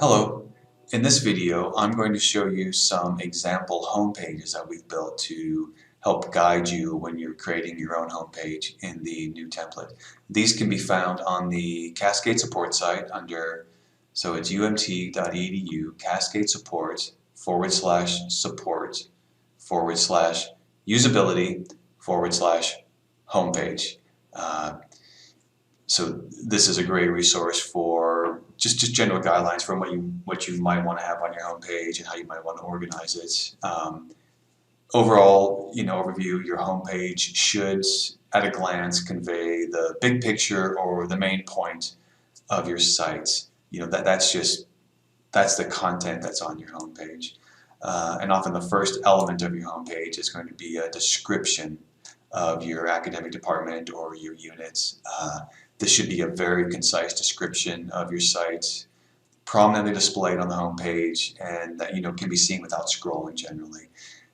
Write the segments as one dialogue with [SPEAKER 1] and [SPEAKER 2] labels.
[SPEAKER 1] Hello. In this video, I'm going to show you some example home pages that we've built to help guide you when you're creating your own home page in the new template. These can be found on the Cascade support site under, so it's umt.edu Cascade support /support/usability/homepage. So this is a great resource for just general guidelines for what you might want to have on your homepage and how you might want to organize it. Overall, overview, your homepage should, at a glance, convey the big picture or the main point of your site. That's the content that's on your homepage. And often the first element of your homepage is going to be a description of your academic department or your unit. This should be a very concise description of your site, prominently displayed on the homepage, and that can be seen without scrolling generally.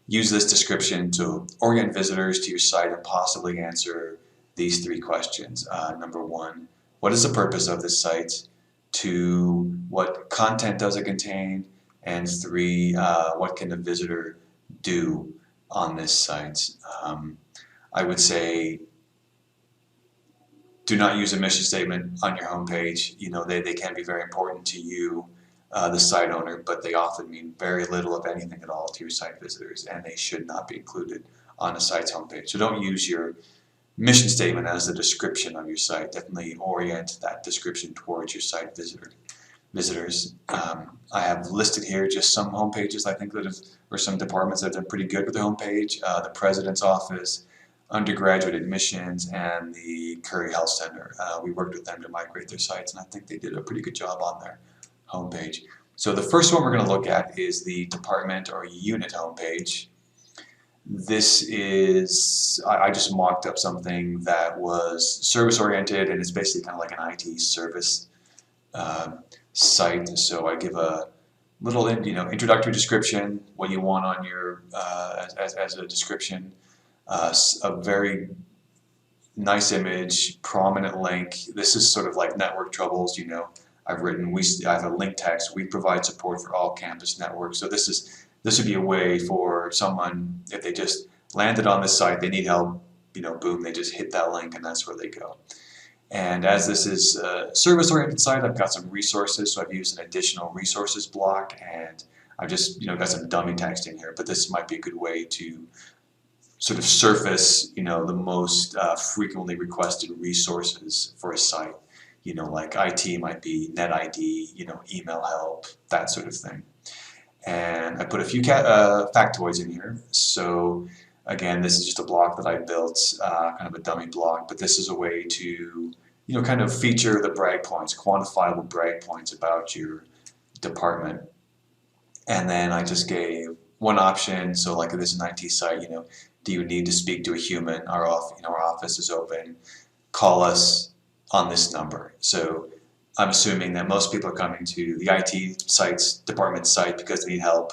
[SPEAKER 1] Use this description to orient visitors to your site and possibly answer these three questions. Number one, what is the purpose of this site? Two, what content does it contain? And three, what can the visitor do on this site? I would say do not use a mission statement on your homepage. They can be very important to you, the site owner, but they often mean very little, if anything at all, to your site visitors, and they should not be included on a site's homepage. So don't use your mission statement as the description of your site. Definitely orient that description towards your site visitors. I have listed here just some homepages I think or some departments that have done pretty good with their homepage. The President's Office, undergraduate admissions, and the Curry Health Center. We worked with them to migrate their sites, and I think they did a pretty good job on their homepage. So the first one we're going to look at is the department or unit homepage. This is, I just mocked up something that was service oriented, and it's basically kind of like an IT service site. So I give a little introductory description, what you want on your as a description. A very nice image, prominent link. This is sort of like network troubles. I have a link text. We provide support for all campus networks. So this would be a way for someone, if they just landed on this site, they need help. Boom, they just hit that link, and that's where they go. And as this is a service-oriented site, I've got some resources. So I've used an additional resources block, and I've just got some dummy text in here. But this might be a good way to sort of surface, the most frequently requested resources for a site. Like IT might be NetID, email help, that sort of thing. And I put a few factoids in here. So again, this is just a block that I built, kind of a dummy block, but this is a way to, kind of feature the brag points, quantifiable brag points about your department. And then I just gave one option. So like if this is an IT site, do you need to speak to a human? Our office is open. Call us on this number. So I'm assuming that most people are coming to the IT department site because they need help,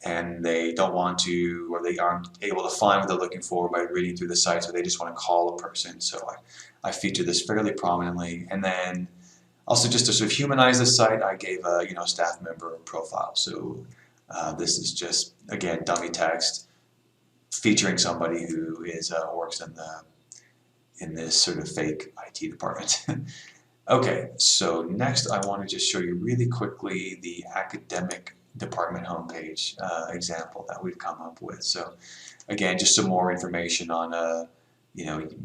[SPEAKER 1] and they don't want to, or they aren't able to find what they're looking for by reading through the site, so they just want to call a person. So I feature this fairly prominently. And then also, just to sort of humanize the site, I gave a staff member profile. So this is just, again, dummy text featuring somebody who works in this sort of fake IT department. Okay, so next I want to just show you really quickly the academic department homepage example that we've come up with. So again, just some more information on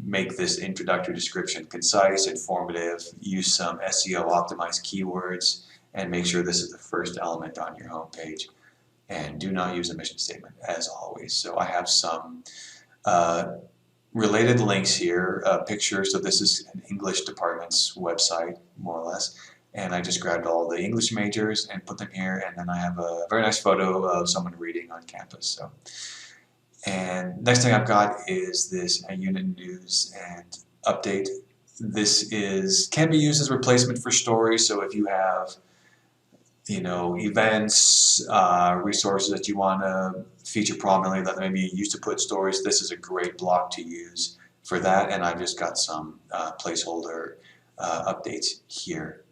[SPEAKER 1] make this introductory description concise, informative, use some SEO optimized keywords, and make sure this is the first element on your homepage. And do not use a mission statement, as always. So I have some related links here, pictures. So this is an English department's website, more or less. And I just grabbed all the English majors and put them here. And then I have a very nice photo of someone reading on campus. So, and next thing I've got is this unit news and update. This can be used as a replacement for stories. So if you have events, resources that you want to feature prominently that maybe you used to put stories, this is a great block to use for that. And I've just got some placeholder updates here.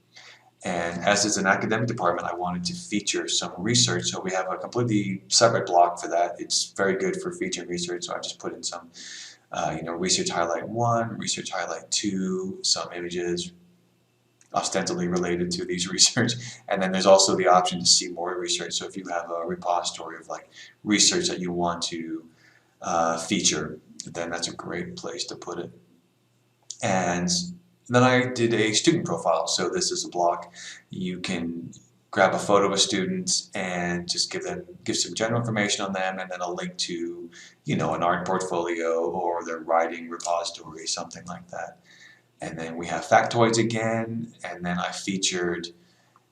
[SPEAKER 1] And as it's an academic department, I wanted to feature some research, so we have a completely separate block for that. It's very good for featuring research, so I just put in some, research highlight 1, research highlight 2, some images ostensibly related to these research, and then there's also the option to see more research. So if you have a repository of like research that you want to feature, then that's a great place to put it. And then I did a student profile. So this is a block. You can grab a photo of a student and just give some general information on them, and then a link to, an art portfolio or their writing repository, something like that. And then we have factoids again, and then I featured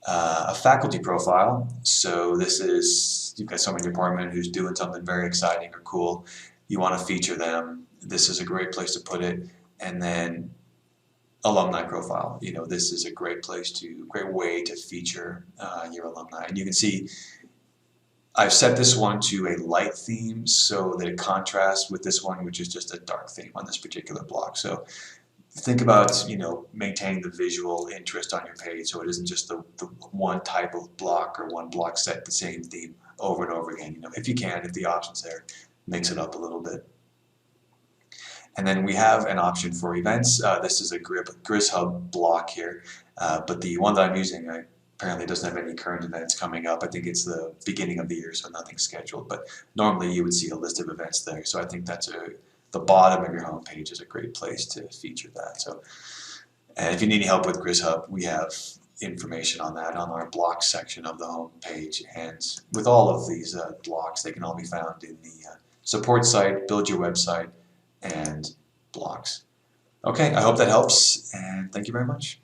[SPEAKER 1] a faculty profile. So this is, you've got someone in your department who's doing something very exciting or cool. You want to feature them. This is a great place to put it. And then alumni profile. This is a great way to feature your alumni. And you can see I've set this one to a light theme so that it contrasts with this one, which is just a dark theme on this particular block. So think about, maintaining the visual interest on your page so it isn't just the one type of block or one block set the same theme over and over again. If you can, if the option's there, mix it up a little bit. And then we have an option for events. This is a GrizHub block here, but the one that I'm using apparently doesn't have any current events coming up. I think it's the beginning of the year, so nothing's scheduled, but normally you would see a list of events there. So I think that's the bottom of your homepage is a great place to feature that. So, and if you need any help with GrizHub, we have information on that on our blocks section of the homepage. And with all of these blocks, they can all be found in the support site, build your website, and blocks. Okay, I hope that helps, and thank you very much.